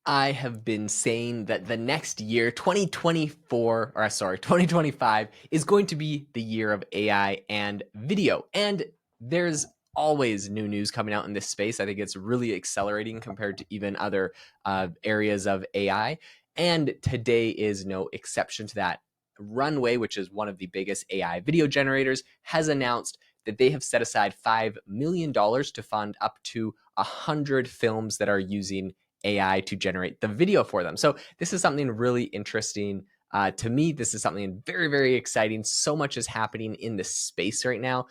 I have been saying that the next year, 2025, is going to be the year of AI and video. And there's always new news coming out in this space. I think it's really accelerating compared to even other areas of AI. And today is no exception to that. Runway, which is one of the biggest AI video generators, has announced that they have set aside $5 million to fund up to 100 films that are using AI to generate the video for them. So this is something really interesting to me. This is something very, very exciting. So much is happening in this space right now.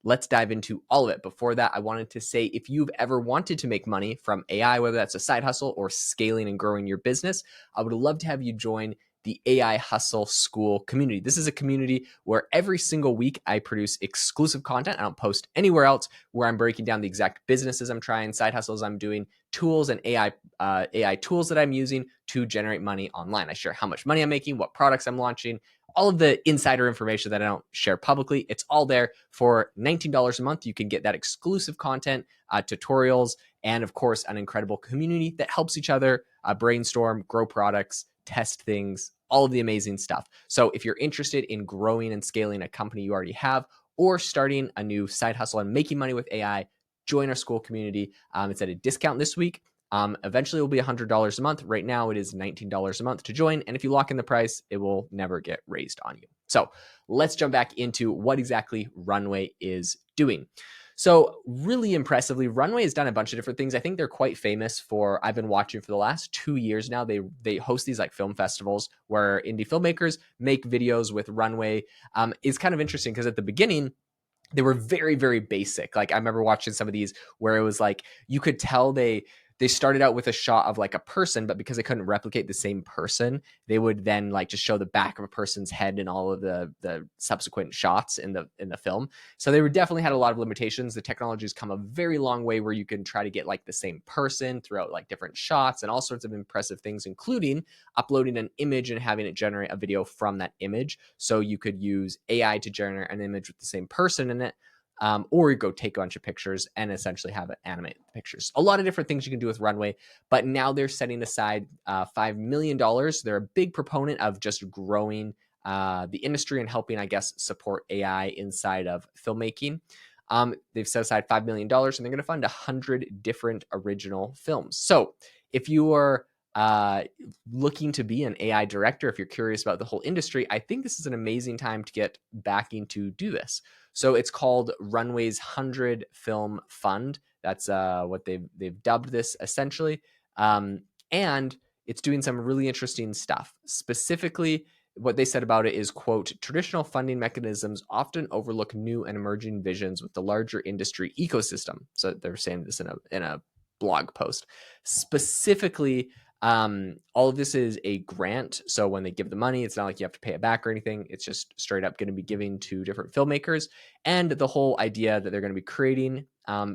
Let's dive into all of it. Before that, I wanted to say if you've ever wanted to make money from AI, whether that's a side hustle or scaling and growing your business, I would love to have you join the AI Hustle School community. This is a community where every single week I produce exclusive content. I don't post anywhere else, where I'm breaking down the exact businesses I'm trying, side hustles I'm doing, tools and AI tools that I'm using to generate money online. I share how much money I'm making, what products I'm launching, all of the insider information that I don't share publicly. It's all there for $19 a month. You can get that exclusive content, tutorials, and of course, an incredible community that helps each other brainstorm, grow products, test things, all of the amazing stuff. So if you're interested in growing and scaling a company you already have, or starting a new side hustle and making money with AI, join our school community. It's at a discount this week. Eventually it will be $100 a month. Right now it is $19 a month to join. And if you lock in the price, it will never get raised on you. So let's jump back into what exactly Runway is doing. So really impressively, Runway has done a bunch of different things. I think they're quite famous for, I've been watching for the last 2 years now. They host these like film festivals where indie filmmakers make videos with Runway. It's kind of interesting because at the beginning, they were very, very basic. Like I remember watching some of these where it was like, you could tell they started out with a shot of like a person, but because they couldn't replicate the same person, they would then like just show the back of a person's head in all of the subsequent shots in the film. So they were definitely had a lot of limitations. The technology has come a very long way where you can try to get like the same person throughout like different shots and all sorts of impressive things, including uploading an image and having it generate a video from that image. So you could use AI to generate an image with the same person in it. Or you go take a bunch of pictures and essentially have it animate the pictures. A lot of different things you can do with Runway, but now they're setting aside $5 million. They're a big proponent of just growing the industry and helping, I guess, support AI inside of filmmaking. They've set aside $5 million and they're going to fund 100 different original films. So if you are looking to be an AI director, if you're curious about the whole industry, I think this is an amazing time to get backing to do this. So it's called Runway's 100 Film Fund. That's what they've dubbed this essentially. And it's doing some really interesting stuff. Specifically, what they said about it is, quote, traditional funding mechanisms often overlook new and emerging visions with the larger industry ecosystem. So they're saying this in a blog post. Specifically, all of this is a grant. So when they give the money, it's not like you have to pay it back or anything. It's just straight up going to be giving to different filmmakers. And the whole idea that they're going to be creating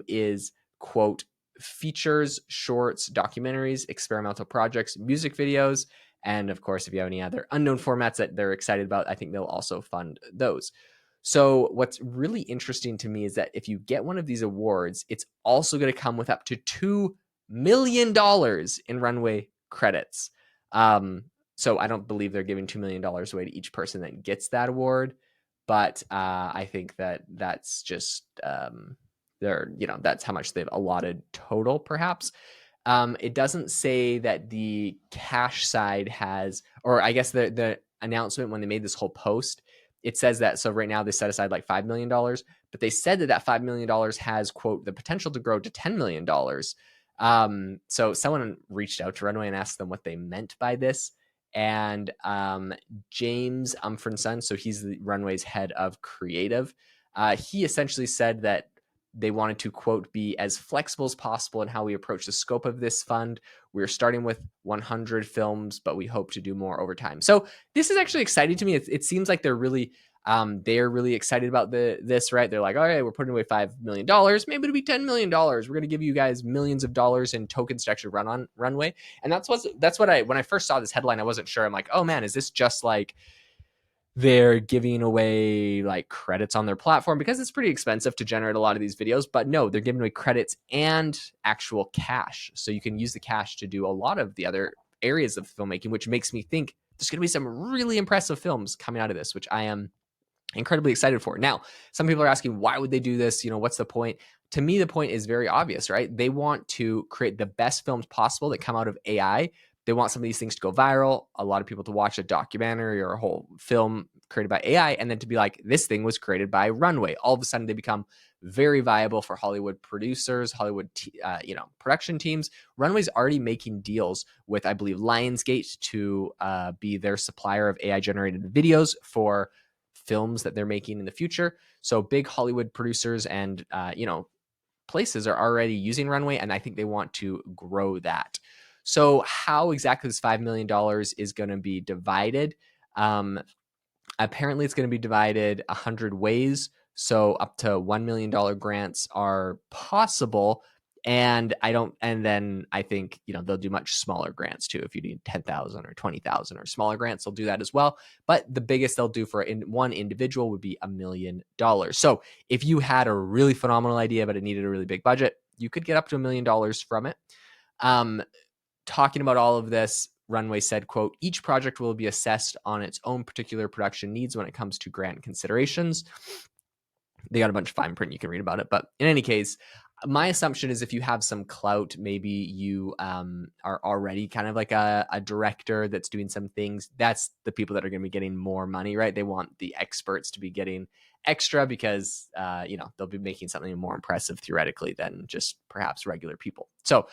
is, quote, features, shorts, documentaries, experimental projects, music videos. And of course, if you have any other unknown formats that they're excited about, I think they'll also fund those. So what's really interesting to me is that if you get one of these awards, it's also going to come with up to $2 million in Runway credits. So I don't believe they're giving $2 million away to each person that gets that award, but I think that's just that's how much they've allotted total, perhaps. It doesn't say that the cash side has, or I guess the announcement when they made this whole post, it says that, so right now they set aside like $5 million, but they said that $5 million has, quote, the potential to grow to $10 million. So someone reached out to Runway and asked them what they meant by this. And James Umfrinson, so he's the Runway's head of creative, he essentially said that they wanted to, quote, be as flexible as possible in how we approach the scope of this fund. We're starting with 100 films, but we hope to do more over time. So this is actually exciting to me. It seems like they're really excited about this, right? They're like, all right, we're putting away $5 million. Maybe it'll be $10 million. We're going to give you guys millions of dollars in tokens to actually run on Runway. And that's what when I first saw this headline, I wasn't sure. I'm like, oh man, is this just like They're giving away like credits on their platform because it's pretty expensive to generate a lot of these videos. But no, they're giving away credits and actual cash. So you can use the cash to do a lot of the other areas of filmmaking, which makes me think there's going to be some really impressive films coming out of this, which I am incredibly excited for. Now, some people are asking, why would they do this? What's the point? To me, the point is very obvious, right? They want to create the best films possible that come out of AI. They want some of these things to go viral, a lot of people to watch a documentary or a whole film created by AI, and then to be like, this thing was created by Runway. All of a sudden, they become very viable for Hollywood producers, Hollywood, production teams. Runway's already making deals with, I believe, Lionsgate to be their supplier of AI-generated videos for films that they're making in the future. So big Hollywood producers and places are already using Runway, and I think they want to grow that. So how exactly this $5 million is going to be divided? Apparently, it's going to be divided 100 ways. So up to $1 million grants are possible. And then I think, they'll do much smaller grants too. If you need 10,000 or 20,000 or smaller grants, they'll do that as well. But the biggest they'll do for one individual would be $1 million. So if you had a really phenomenal idea, but it needed a really big budget, you could get up to $1 million from it. Talking about all of this, Runway said, quote, each project will be assessed on its own particular production needs when it comes to grant considerations. They got a bunch of fine print. You can read about it. But in any case, my assumption is if you have some clout, maybe you are already kind of like a director that's doing some things, that's the people that are going to be getting more money, right? They want the experts to be getting extra because, they'll be making something more impressive theoretically than just perhaps regular people. So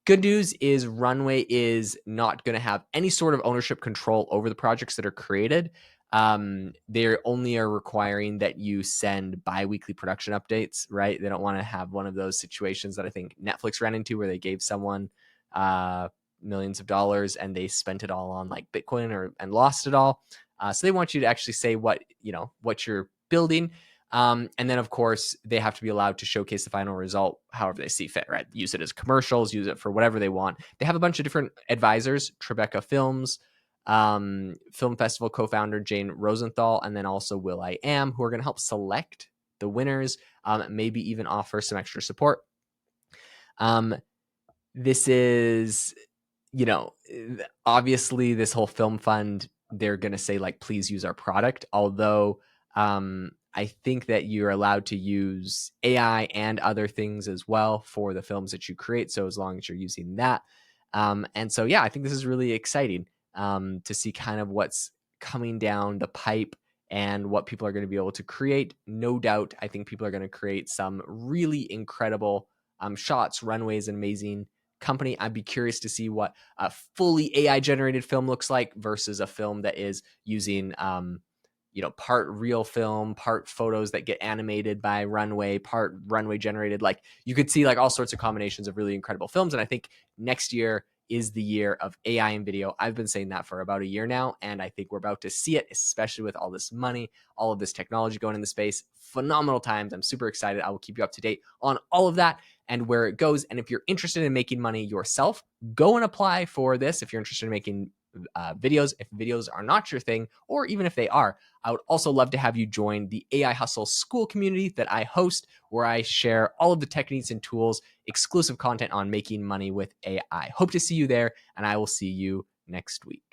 good news is Runway is not going to have any sort of ownership control over the projects that are created. They only are requiring that you send bi-weekly production updates, right? They don't want to have one of those situations that I think Netflix ran into where they gave someone millions of dollars and they spent it all on like Bitcoin and lost it all. So they want you to actually say what you're building. And then, of course, they have to be allowed to showcase the final result however they see fit, right? Use it as commercials, use it for whatever they want. They have a bunch of different advisors, Tribeca Films, Film Festival co-founder Jane Rosenthal, and then also Will I Am, who are going to help select the winners, maybe even offer some extra support. This is, obviously this whole film fund, they're going to say like, please use our product. Although I think that you're allowed to use AI and other things as well for the films that you create. So as long as you're using that. And so, yeah, I think this is really exciting to see kind of what's coming down the pipe and what people are going to be able to create. No doubt, I think people are going to create some really incredible shots. Runway is an amazing company. I'd be curious to see what a fully AI generated film looks like versus a film that is using part real film, part photos that get animated by Runway, part Runway generated. Like you could see like all sorts of combinations of really incredible films. And I think next year is the year of AI in video. I've been saying that for about a year now, and I think we're about to see it, especially with all this money, all of this technology going into space. Phenomenal times. I'm super excited. I will keep you up to date on all of that and where it goes. And if you're interested in making money yourself, go and apply for this. If you're interested in making videos, if videos are not your thing, or even if they are, I would also love to have you join the AI Hustle School community that I host, where I share all of the techniques and tools, exclusive content on making money with AI. Hope to see you there, and I will see you next week.